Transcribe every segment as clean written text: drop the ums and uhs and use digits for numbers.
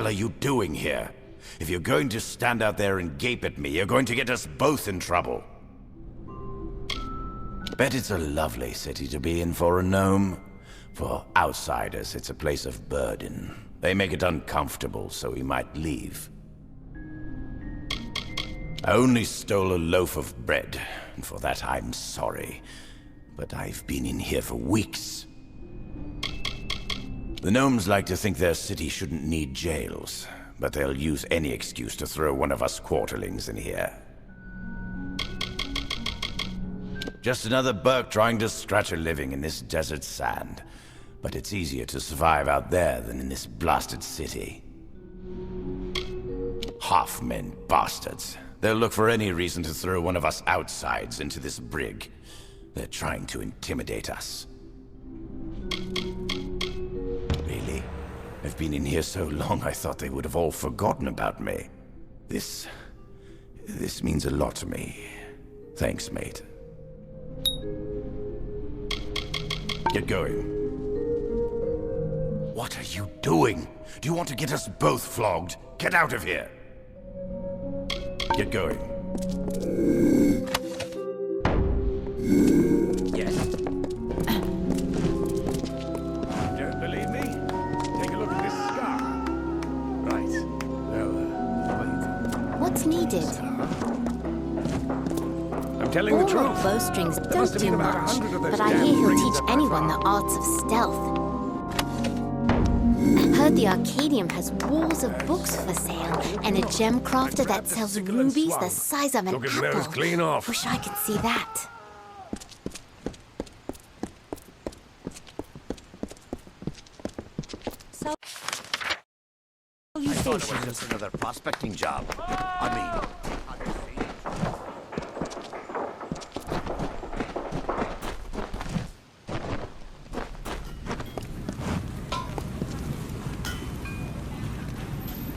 hell are you doing here? If you're going to stand out there and gape at me, you're going to get us both in trouble. Bet it's a lovely city to be in for a gnome. For outsiders, it's a place of burden. They make it uncomfortable, so we might leave. I only stole a loaf of bread, and for that I'm sorry. But I've been in here for weeks. The gnomes like to think their city shouldn't need jails, but they'll use any excuse to throw one of us quarterlings in here. Just another Burke trying to scratch a living in this desert sand. But it's easier to survive out there than in this blasted city. Half-men bastards. They'll look for any reason to throw one of us outsides into this brig. They're trying to intimidate us. Really? I've been in here so long I thought they would have all forgotten about me. This means a lot to me. Thanks, mate. Get going. What are you doing? Do you want to get us both flogged? Get out of here! Get going. Yes. Don't believe me? Take a look at this scar. Right. Well, what's needed? I'm telling the truth. All bowstrings There don't must have do been about much, 100 of those but I damn hear he'll rings teach at my anyone the farm. arts of stealth. Heard the Arcadium has walls of books for sale, and a gem crafter that sells rubies the size of an Took his nose apple. clean off. Wish I could see that. I thought it was just another prospecting job. I mean...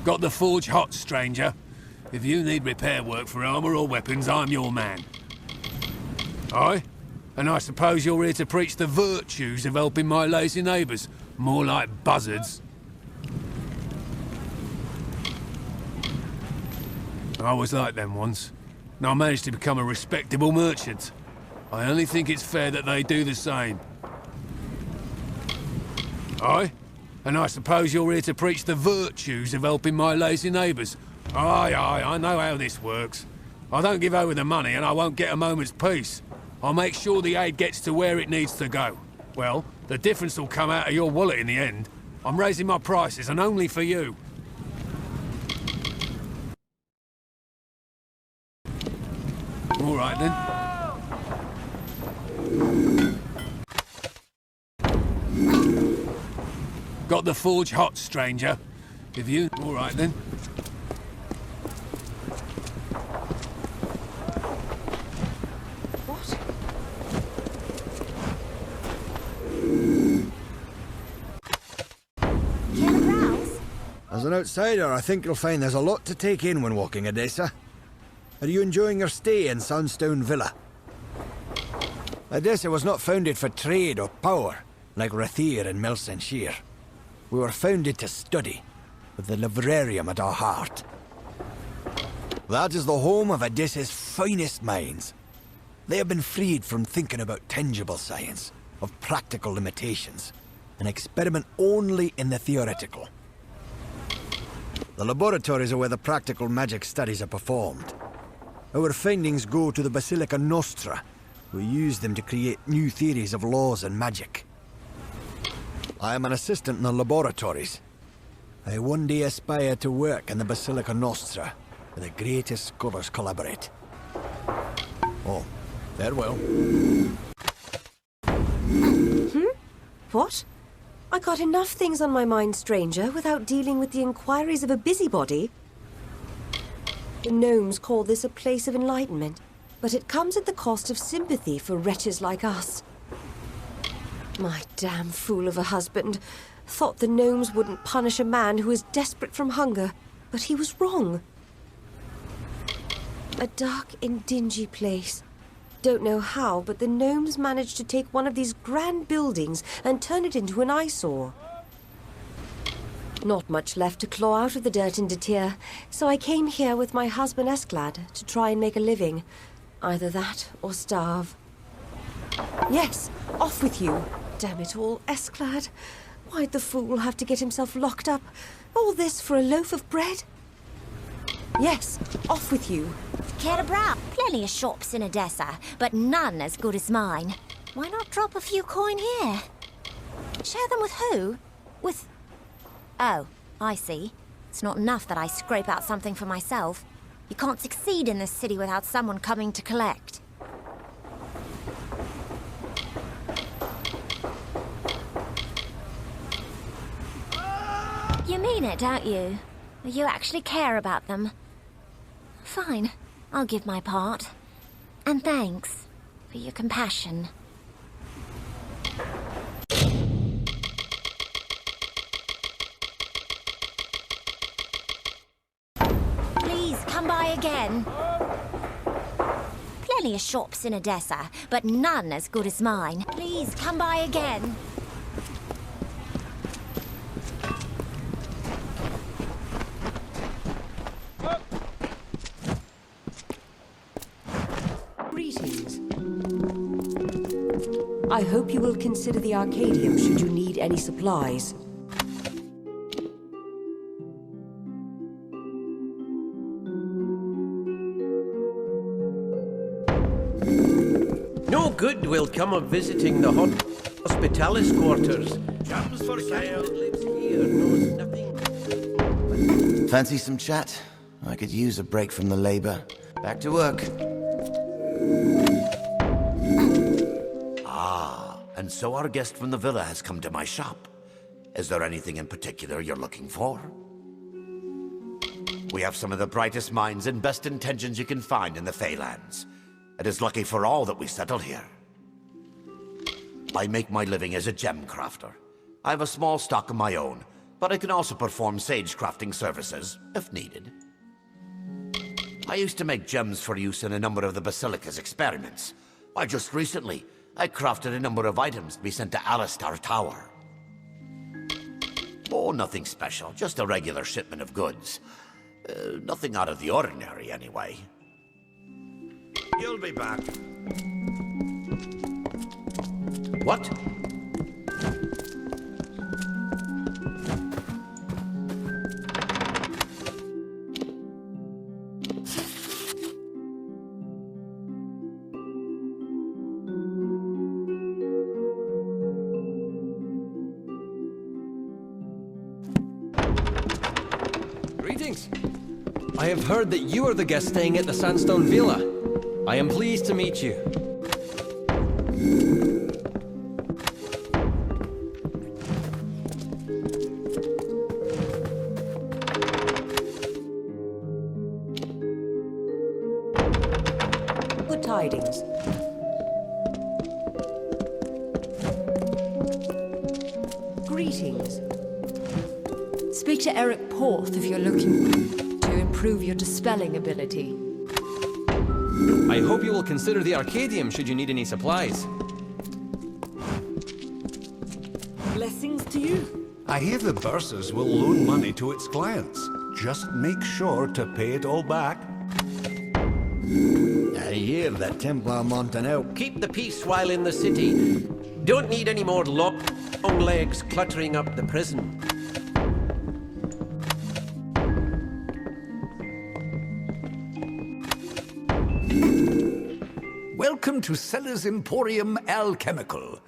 Got the forge hot, stranger. If you need repair work for armor or weapons, I'm your man. Aye? And I suppose you're here to preach the virtues of helping my lazy neighbours, more like buzzards. I was like them once, and I managed to become a respectable merchant. I only think it's fair that they do the same. Aye? And I suppose you're here to preach the virtues of helping my lazy neighbours. Aye, I know how this works. I don't give over the money and I won't get a moment's peace. I'll make sure the aid gets to where it needs to go. Well, the difference will come out of your wallet in the end. I'm raising my prices, and only for you. All right, then. Got the forge hot, stranger. If you... All right, then. What? As an outsider, I think you'll find there's a lot to take in when walking Edessa. Are you enjoying your stay in Sandstone Villa? Edessa was not founded for trade or power, like Rathir and Melsenshire. We were founded to study, with the librarium at our heart. That is the home of Edessa's finest minds. They have been freed from thinking about tangible science, of practical limitations, and experiment only in the theoretical. The laboratories are where the practical magic studies are performed. Our findings go to the Basilica Nostra, who use them to create new theories of laws and magic. I am an assistant in the laboratories. I one day aspire to work in the Basilica Nostra, where the greatest scholars collaborate. Oh, farewell. What? I got enough things on my mind, stranger, without dealing with the inquiries of a busybody. The gnomes call this a place of enlightenment, but it comes at the cost of sympathy for wretches like us. My damn fool of a husband thought the gnomes wouldn't punish a man who is desperate from hunger, but he was wrong. A dark and dingy place. Don't know how, but the gnomes managed to take one of these grand buildings and turn it into an eyesore. Not much left to claw out of the dirt in Detir, so I came here with my husband Esclad to try and make a living. Either that or starve. Yes, off with you. Damn it all, Esclad. Why'd the fool have to get himself locked up? All this for a loaf of bread? Yes, off with you. Kerabra, plenty of shops in Odessa, but none as good as mine. Why not drop a few coin here? Share them with who? With... Oh, I see. It's not enough that I scrape out something for myself. You can't succeed in this city without someone coming to collect. You mean it, don't you? You actually care about them. Fine, I'll give my part. And thanks for your compassion. Please, come by again. Plenty of shops in Odessa, but none as good as mine. Please, come by again. Greetings. I hope you will consider the Arcadium should you need any supplies. No good will come of visiting the hospitalis quarters. Jams for sale. Lives here knows nothing. Fancy some chat? I could use a break from the labor. Back to work. And so our guest from the villa has come to my shop. Is there anything in particular you're looking for? We have some of the brightest minds and best intentions you can find in the Feylands. It is lucky for all that we settled here. I make my living as a gem crafter. I have a small stock of my own, but I can also perform sage crafting services, if needed. I used to make gems for use in a number of the Basilica's experiments. Why, just recently, I crafted a number of items to be sent to Alistar Tower. Oh, nothing special, just a regular shipment of goods. Nothing out of the ordinary, anyway. You'll be back. What? Greetings. I have heard that you are the guest staying at the Sandstone Villa. I am pleased to meet you. Good tidings. Greetings. Speak to Eric Porth if you're looking to improve your dispelling ability. I hope you will consider the Arcadium should you need any supplies. Blessings to you. I hear the bursars will loan money to its clients. Just make sure to pay it all back. I hear that Templar Montanel. Keep the peace while in the city. Don't need any more long legs cluttering up the prison. Welcome to Seller's Emporium Alchemical.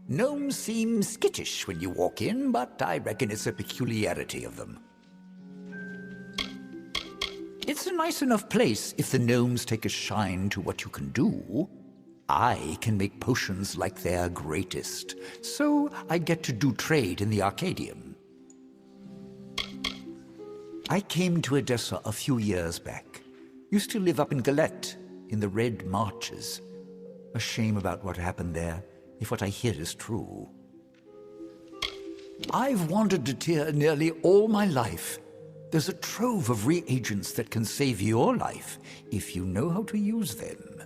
Gnomes seem skittish when you walk in, but I reckon it's a peculiarity of them. It's a nice enough place if the gnomes take a shine to what you can do. I can make potions like their greatest, so I get to do trade in the Arcadium. I came to Odessa a few years back. Used to live up in Galette, in the Red Marches. A shame about what happened there, if what I hear is true. I've wandered to Tyr nearly all my life. There's a trove of reagents that can save your life, if you know how to use them.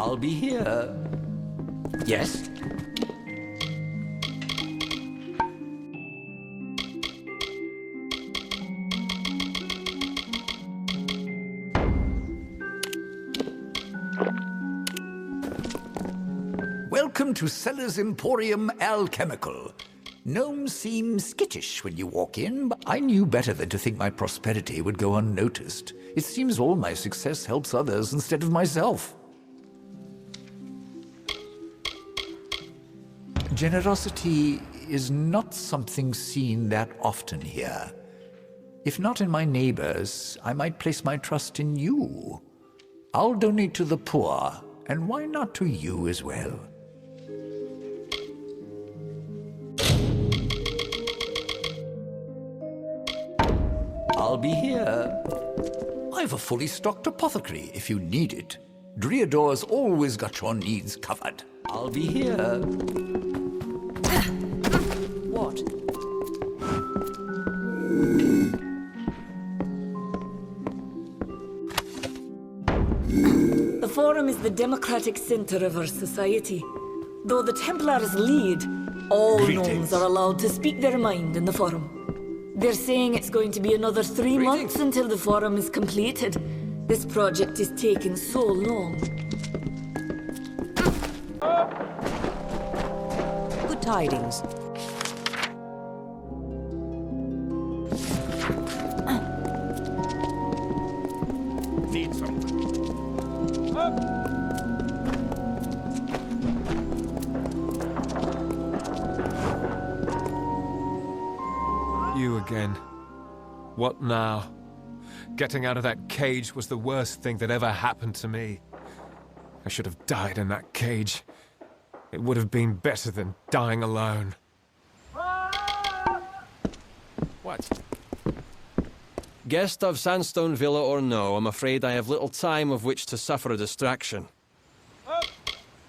I'll be here. Yes? Welcome to Seller's Emporium Alchemical. Gnomes seem skittish when you walk in, but I knew better than to think my prosperity would go unnoticed. It seems all my success helps others instead of myself. Generosity is not something seen that often here. If not in my neighbors, I might place my trust in you. I'll donate to the poor, and why not to you as well? I'll be here. I've a fully stocked apothecary if you need it. Driador's always got your needs covered. I'll be here. What? The Forum is the democratic center of our society. Though the Templars lead, all gnomes are allowed to speak their mind in the Forum. They're saying it's going to be another 3 months until the Forum is completed. This project is taking so long. Good tidings. Need some. You again. What now? Getting out of that cage was the worst thing that ever happened to me. I should have died in that cage. It would have been better than dying alone. What? Guest of Sandstone Villa or no, I'm afraid I have little time of which to suffer a distraction.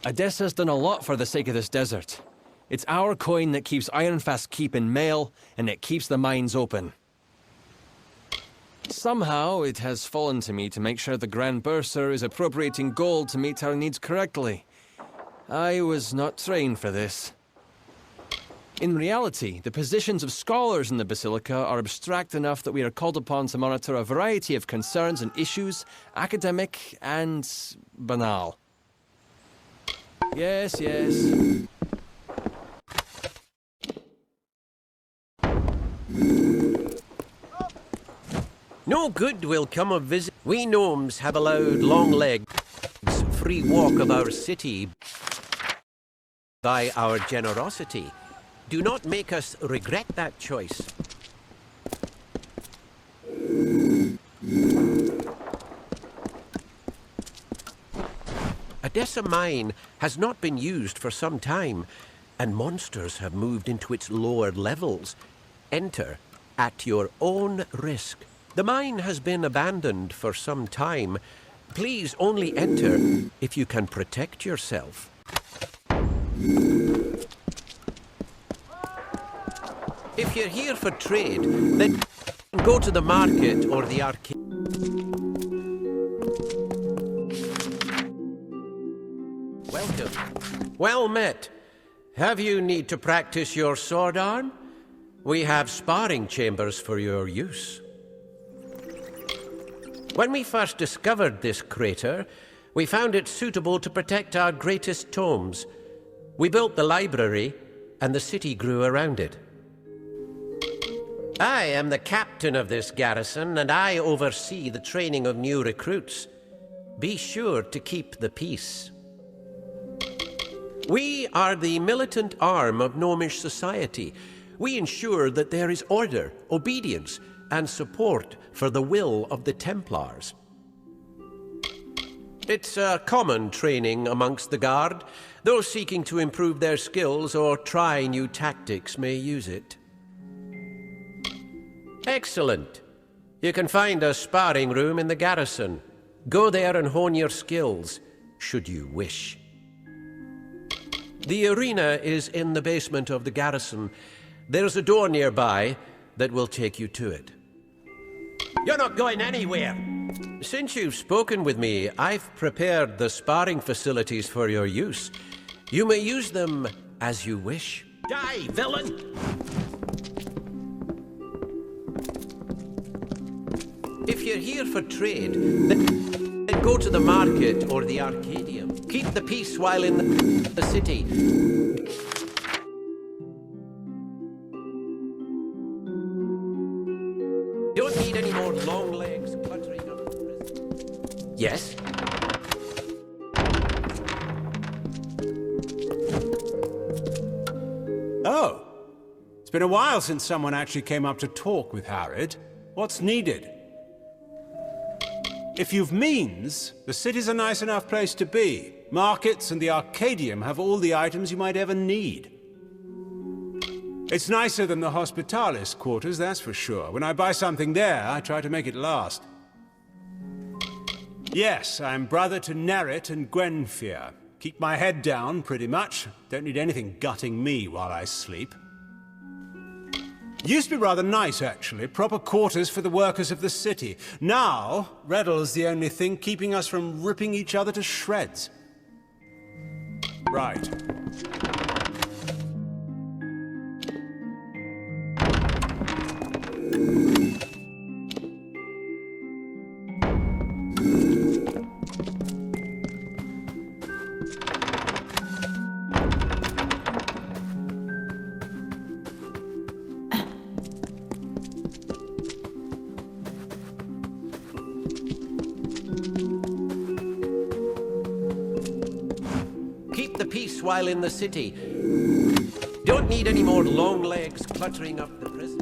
Odessa's done a lot for the sake of this desert. It's our coin that keeps Ironfast Keep in mail, and it keeps the mines open. Somehow, it has fallen to me to make sure the Grand Bursar is appropriating gold to meet our needs correctly. I was not trained for this. In reality, the positions of scholars in the Basilica are abstract enough that we are called upon to monitor a variety of concerns and issues, academic and banal. Yes, yes. No good will come of visit. We gnomes have allowed Longlegs free walk of our city by our generosity. Do not make us regret that choice. Odessa Mine has not been used for some time, and monsters have moved into its lower levels. Enter at your own risk. The mine has been abandoned for some time. Please only enter if you can protect yourself. If you're here for trade, then go to the market or the arcade. Welcome. Well met. Have you need to practice your sword arm? We have sparring chambers for your use. When we first discovered this crater, we found it suitable to protect our greatest tomes. We built the library, and the city grew around it. I am the captain of this garrison, and I oversee the training of new recruits. Be sure to keep the peace. We are the militant arm of gnomish society. We ensure that there is order, obedience, and support for the will of the Templars. It's a common training amongst the Guard. Those seeking to improve their skills or try new tactics may use it. Excellent. You can find a sparring room in the garrison. Go there and hone your skills, should you wish. The arena is in the basement of the garrison. There's a door nearby that will take you to it. You're not going anywhere! Since you've spoken with me, I've prepared the sparring facilities for your use. You may use them as you wish. Die, villain! If you're here for trade, then go to the market or the Arcadium. Keep the peace while in the city. Don't need any more long legs cluttering up the prison. Yes? Oh. It's been a while since someone actually came up to talk with Harrod. What's needed? If you've means, the city's a nice enough place to be. Markets and the Arcadium have all the items you might ever need. It's nicer than the Hospitalis quarters, that's for sure. When I buy something there, I try to make it last. Yes, I'm brother to Nerit and Gwenfir. Keep my head down, pretty much. Don't need anything gutting me while I sleep. Used to be rather nice, actually. Proper quarters for the workers of the city. Now, Reddle's the only thing keeping us from ripping each other to shreds. Right. While in the city. Don't need any more long legs cluttering up the prison.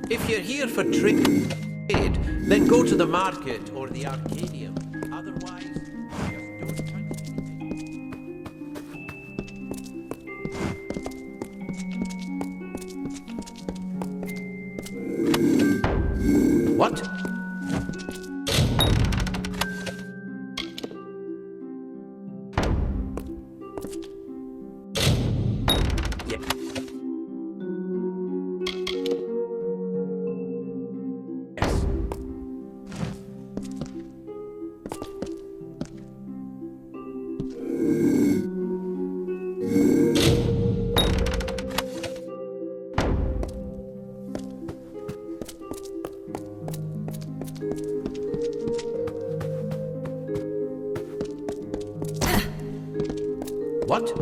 If you're here for trade, then go to the market or the Arcadium. Otherwise, just don't touch anything. What? What?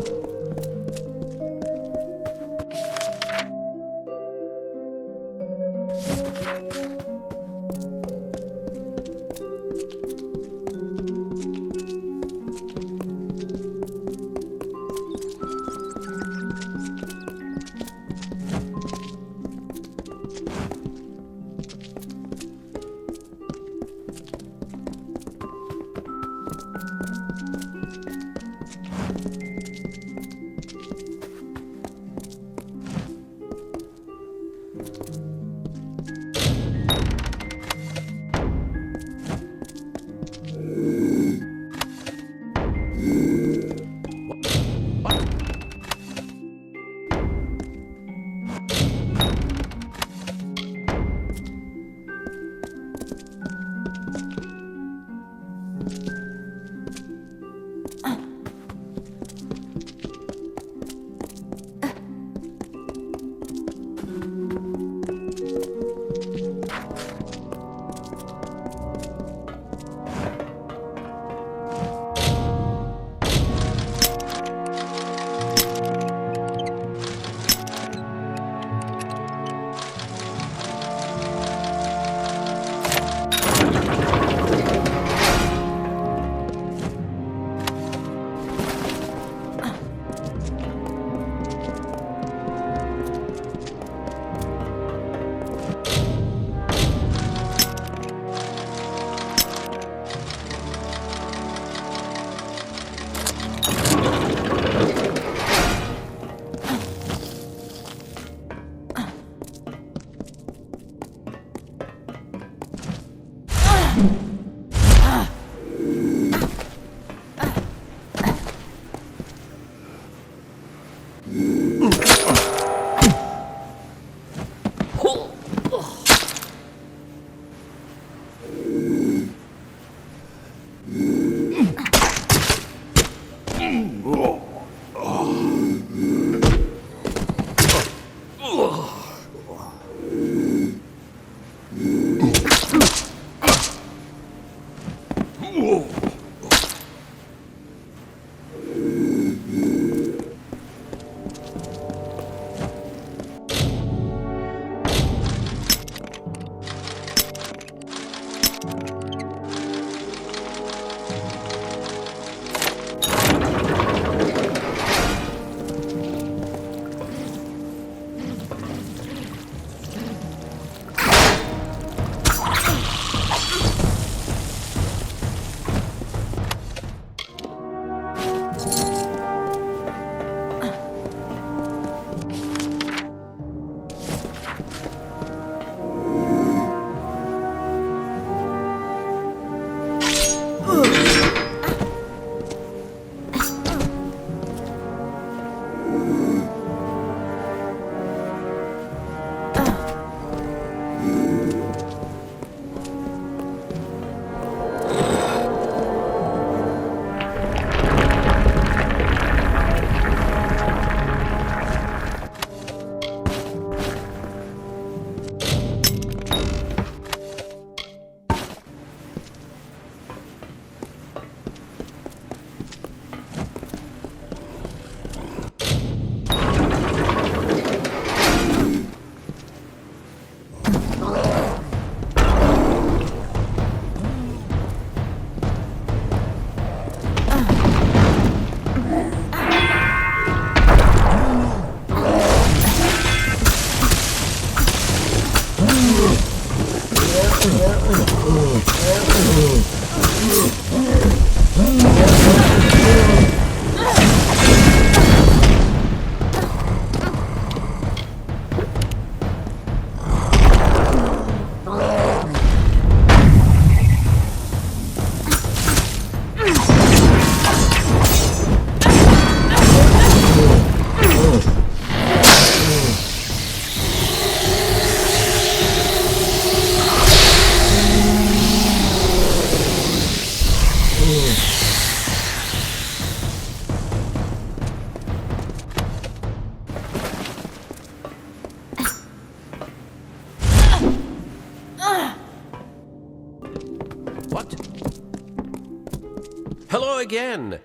Hello again.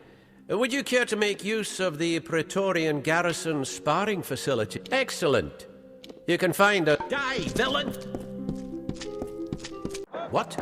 Would you care to make use of the Praetorian Garrison sparring facility? Excellent. You can find a... Die, villain! What?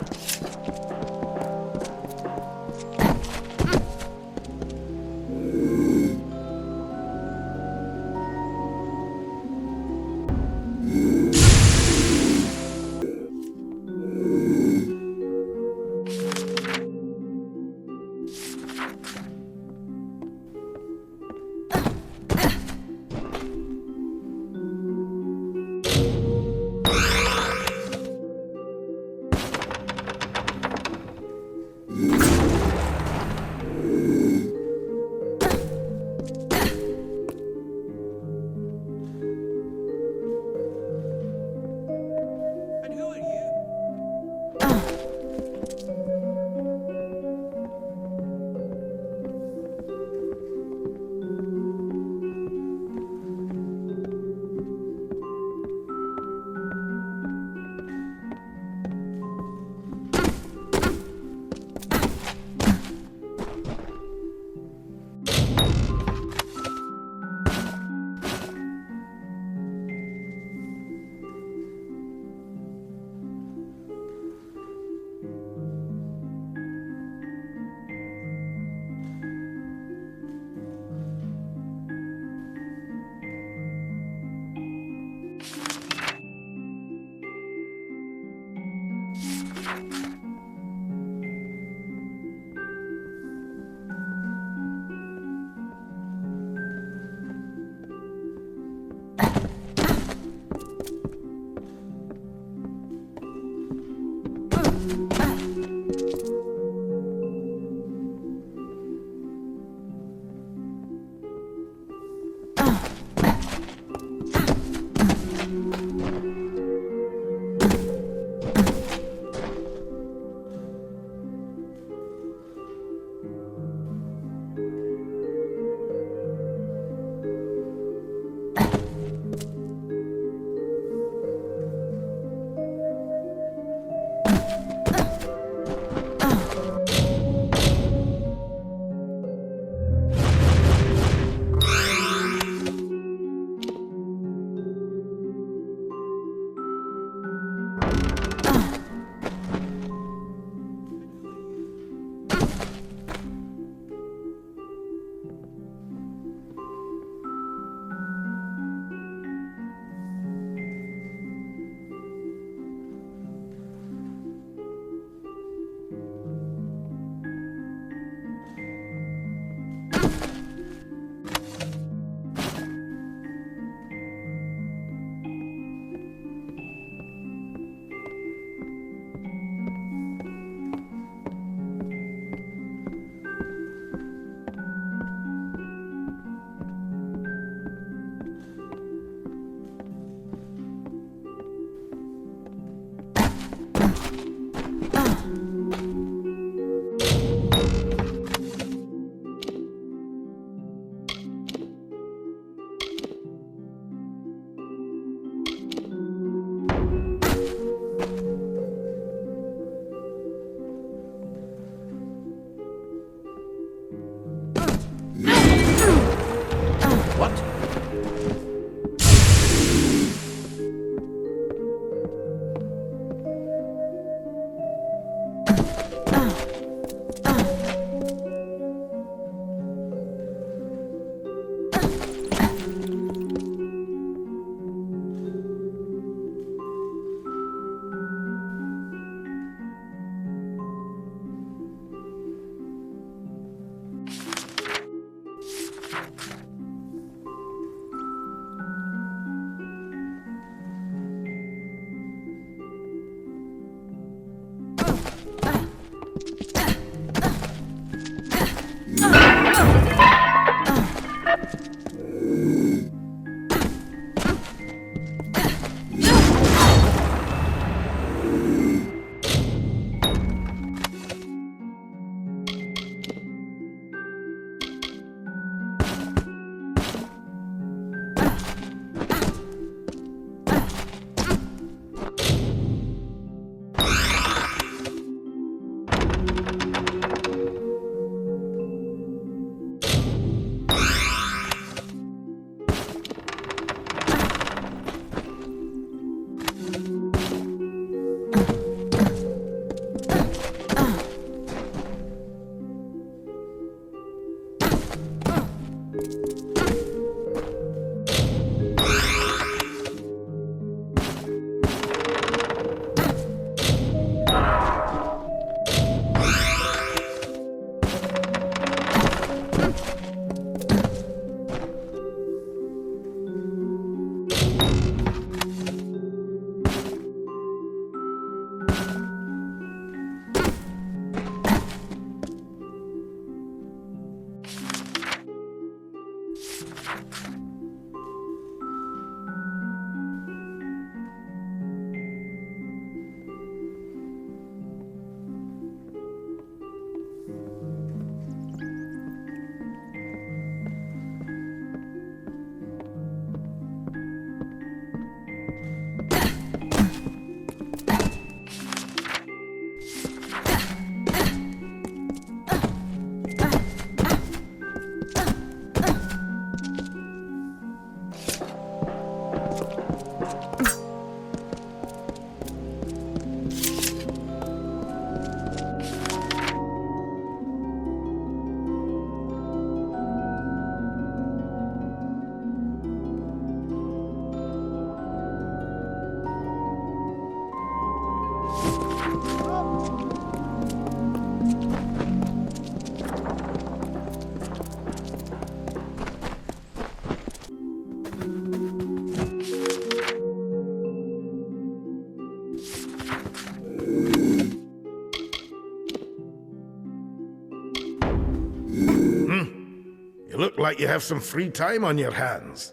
look like you have some free time on your hands.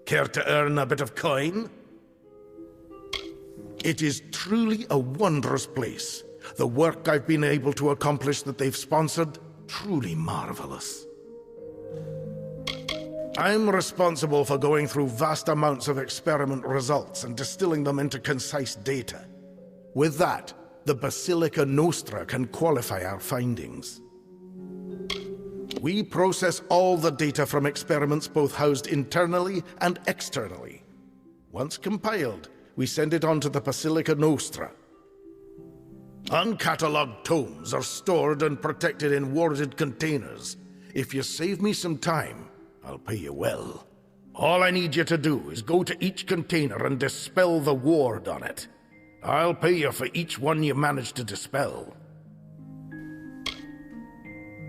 Care to earn a bit of coin? It is truly a wondrous place. The work I've been able to accomplish that they've sponsored, truly marvelous. I'm responsible for going through vast amounts of experiment results and distilling them into concise data. With that, the Basilica Nostra can qualify our findings. We process all the data from experiments both housed internally and externally. Once compiled, we send it on to the Basilica Nostra. Uncatalogued tomes are stored and protected in warded containers. If you save me some time, I'll pay you well. All I need you to do is go to each container and dispel the ward on it. I'll pay you for each one you manage to dispel.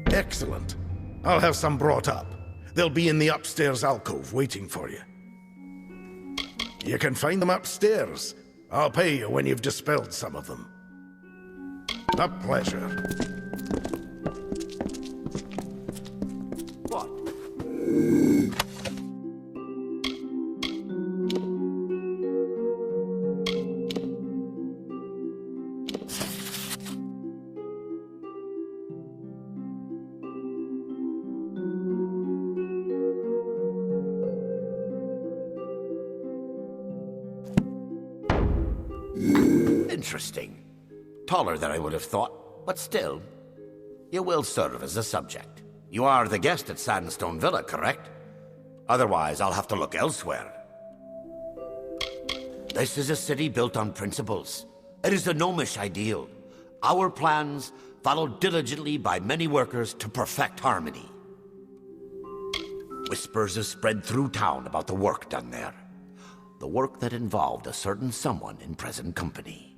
Excellent. I'll have some brought up. They'll be in the upstairs alcove waiting for you. You can find them upstairs. I'll pay you when you've dispelled some of them. A pleasure. What? Interesting. Taller than I would have thought, but still, you will serve as a subject. You are the guest at Sandstone Villa, correct? Otherwise, I'll have to look elsewhere. This is a city built on principles. It is the gnomish ideal. Our plans, followed diligently by many workers to perfect harmony. Whispers have spread through town about the work done there. The work that involved a certain someone in present company.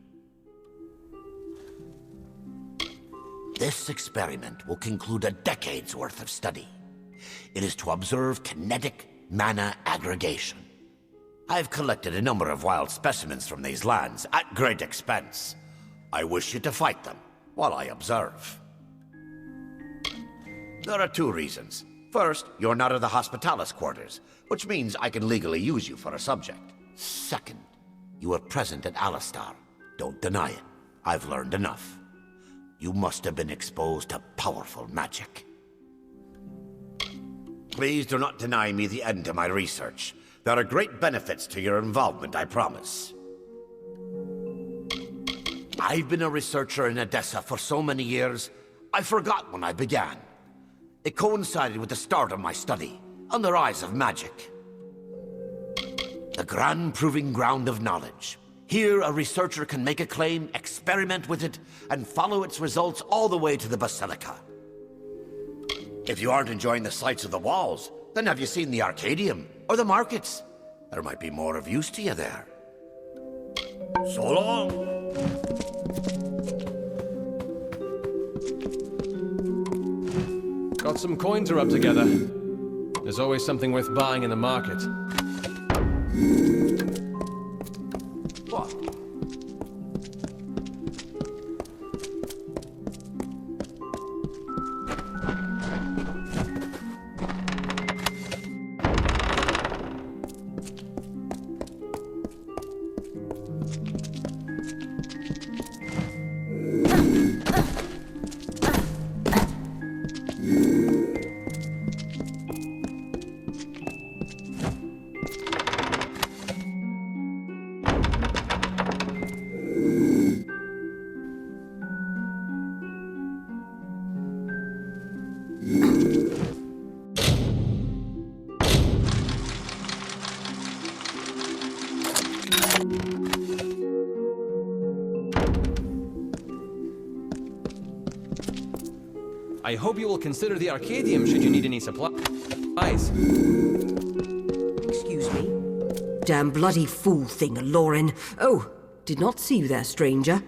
This experiment will conclude a decade's worth of study. It is to observe kinetic mana aggregation. I've collected a number of wild specimens from these lands at great expense. I wish you to fight them while I observe. There are two reasons. First, you're not in the Hospitalis quarters, which means I can legally use you for a subject. Second, you were present at Alistar. Don't deny it. I've learned enough. You must have been exposed to powerful magic. Please do not deny me the end to my research. There are great benefits to your involvement, I promise. I've been a researcher in Edessa for so many years, I forgot when I began. It coincided with the start of my study, on the rise of magic. The grand proving ground of knowledge. Here, a researcher can make a claim, experiment with it, and follow its results all the way to the Basilica. If you aren't enjoying the sights of the walls, then have you seen the Arcadium, or the markets? There might be more of use to you there. So long! Got some coin to rub together. There's always something worth buying in the market. What? I hope you will consider the Arcadium should you need any supplies. Excuse me? Damn bloody fool thing, Lauren. Oh, did not see you there, stranger.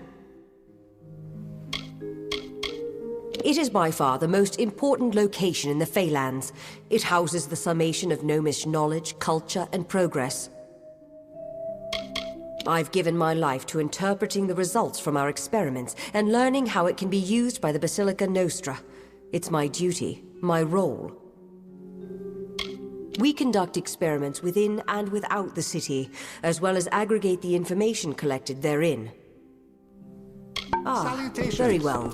It is by far the most important location in the Feylands. It houses the summation of gnomish knowledge, culture, and progress. I've given my life to interpreting the results from our experiments and learning how it can be used by the Basilica Nostra. It's my duty, my role. We conduct experiments within and without the city, as well as aggregate the information collected therein. Ah, very well.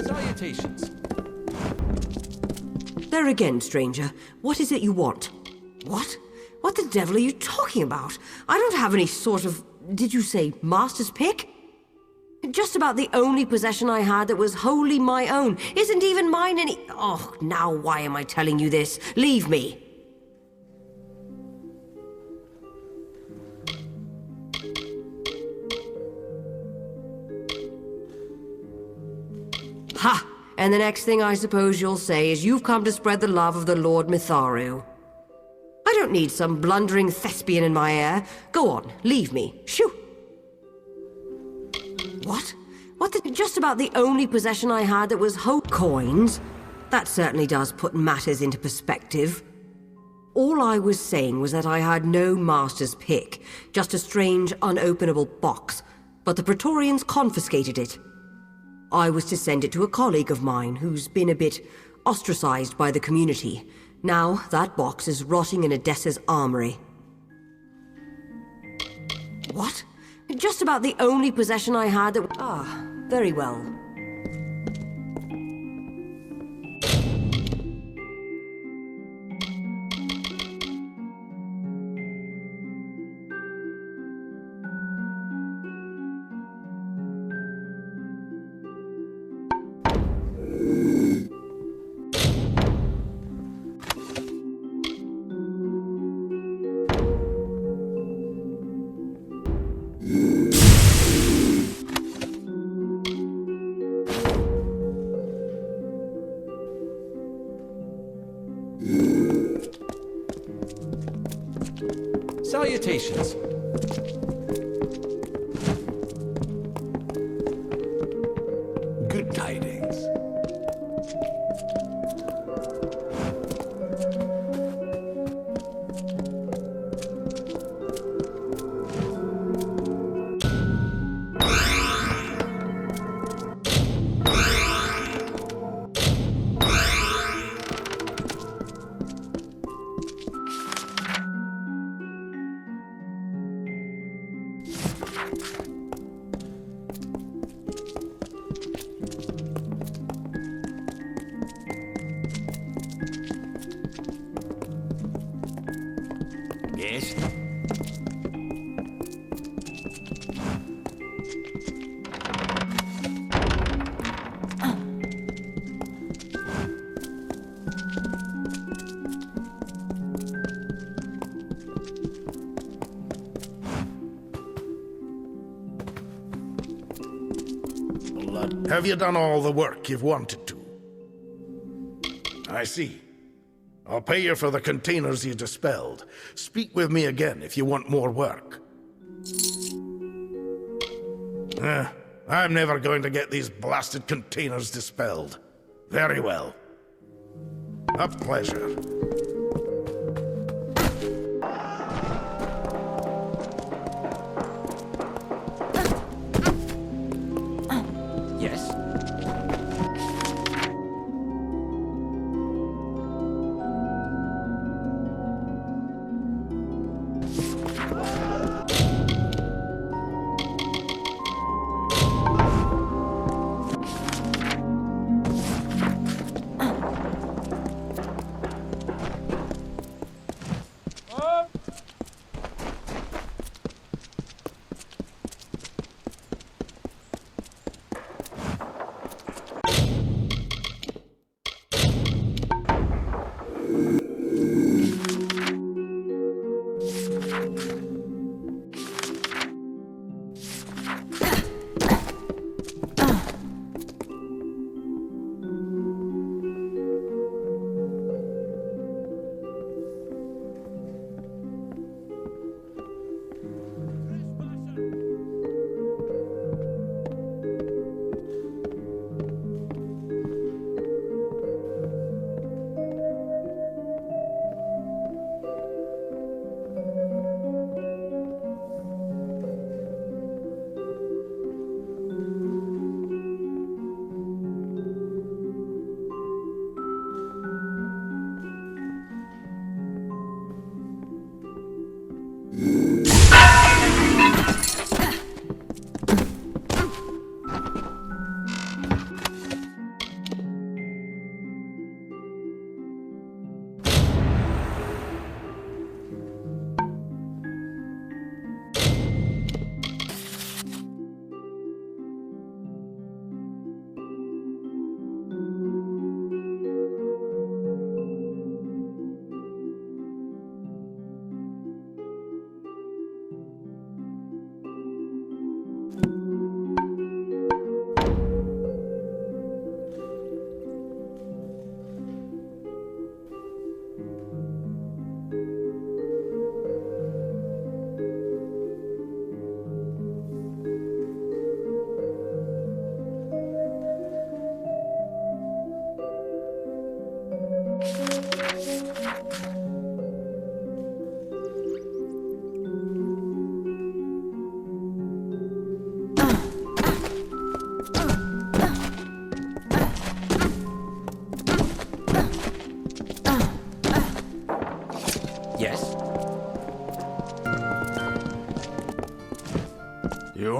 Salutations. There again, stranger. What is it you want? What? What the devil are you talking about? I don't have any sort of... Did you say master's pick? Just about the only possession I had that was wholly my own. Isn't even mine any... Oh, now why am I telling you this? Leave me. Ha! And the next thing I suppose you'll say is you've come to spread the love of the Lord Mitharu. I don't need some blundering thespian in my ear. Go on, leave me. Shoo! What? Just about the only possession I had that was whole coins? That certainly does put matters into perspective. All I was saying was that I had no master's pick, just a strange, unopenable box, but the Praetorians confiscated it. I was to send it to a colleague of mine who's been a bit ostracized by the community. Now, that box is rotting in Edessa's armory. What? Just about the only possession I had that... Ah, very well. Salutations. Good tidings. Yes? Have you done all the work you've wanted to? I see. I'll pay you for the containers you dispelled. Speak with me again if you want more work. I'm never going to get these blasted containers dispelled. Very well. A pleasure. Yes?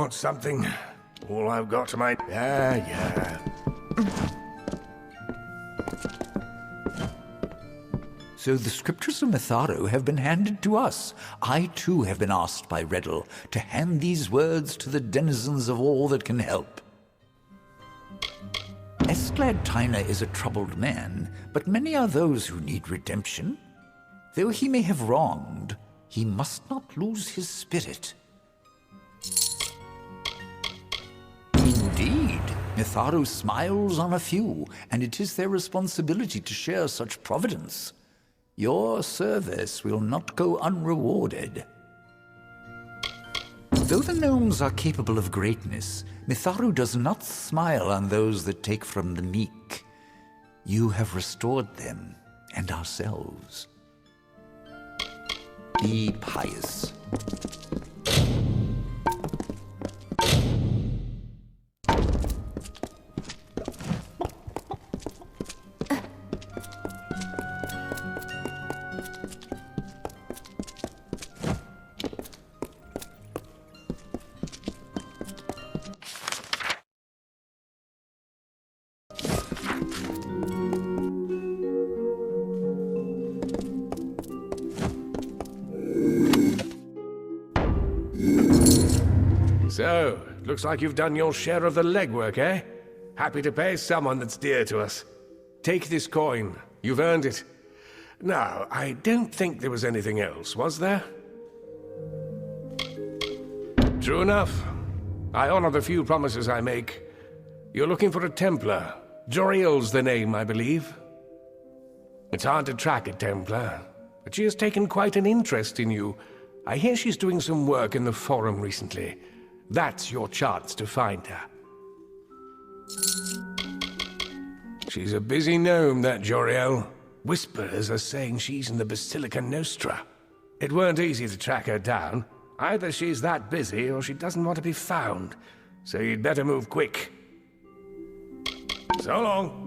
Want something? All I've got to my... Yeah. So the scriptures of Mitharo have been handed to us. I too have been asked by Reddle to hand these words to the denizens of all that can help. Esclad Tyna is a troubled man, but many are those who need redemption. Though he may have wronged, he must not lose his spirit. Indeed, Mitharo smiles on a few, and it is their responsibility to share such providence. Your service will not go unrewarded. Though the gnomes are capable of greatness, Mitharo does not smile on those that take from the meek. You have restored them, and ourselves. Be pious. So, looks like you've done your share of the legwork, eh? Happy to pay someone that's dear to us. Take this coin. You've earned it. Now, I don't think there was anything else, was there? True enough. I honor the few promises I make. You're looking for a Templar. Joriel's the name, I believe. It's hard to track a Templar, but she has taken quite an interest in you. I hear she's doing some work in the Forum recently. That's your chance to find her. She's a busy gnome, that Joriel. Whispers are saying she's in the Basilica Nostra. It weren't easy to track her down. Either she's that busy or she doesn't want to be found. So you'd better move quick. So long.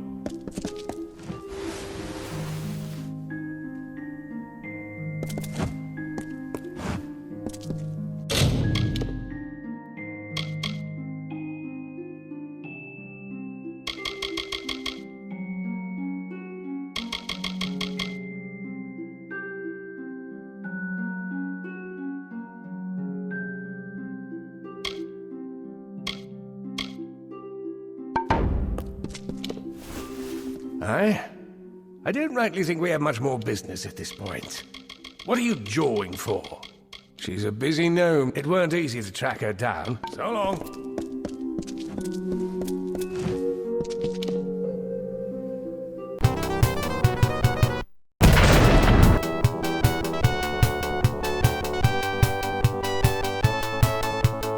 I don't rightly think we have much more business at this point. What are you jawing for? She's a busy gnome. It weren't easy to track her down. So long.